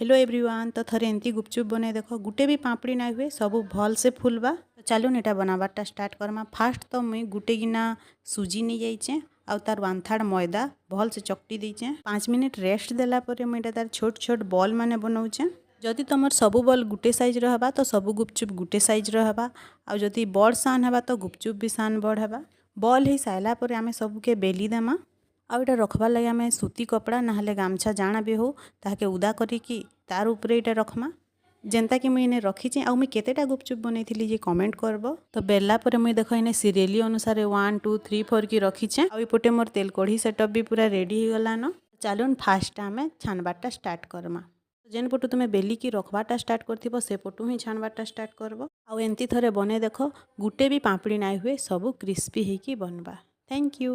Hello everyone. तो थरे एमती गुपचुप बने देख गुटे भी पापड़ी ना हुए सब भल से फुलबा। तो चलो एटा बनाबारटा स्टार्ट करमा। फास्ट तो मुई गुटे गिना सुजी नहीं जाइचे आउ तार 1/3 मैदा भल से चकटी दीचे। 5 मिनट रेस्ट देला परे मुई तार छोट छोट बॉल माने बनाऊचे। जदि तुमर सबू बॉल गुटे साइज रहबा तो सबू गुपचुप गुटे साइज रहबा आउ जदि बड़ सान हेबा तो गुपचुप भी सान बड़ हेबा। बॉल हो सारा पर आम सबके बेली देमा। आउ एटा रखबार लगे आम सूती कपड़ा ना गामछा जाना भी हो ताके उदा करिकी तार उपरे एटा रखमा। जेनता कि मुझे रखीचे आउ मुई केतेटा गुपचुप बनई जे कमेंट करब। तो बेला पर मुई देख इने सीरियली अनुसार 1 2 3 4 की रखीचे। आउ एपटे मोर तेल कढ़ी सेटअप भी पूरा रेडी हो गलान। चलो फास्ट आम छानबारटा स्टार्ट करमा। जेन पटू तुम बेली की रखबारटा स्टार्ट कर से पटू ही छानबारटा स्टार्ट करब। आउ एमती थरे बने देख गुटे भी पापड़ी ना हुए सब क्रिस्पी होकी बनबा। Thank you.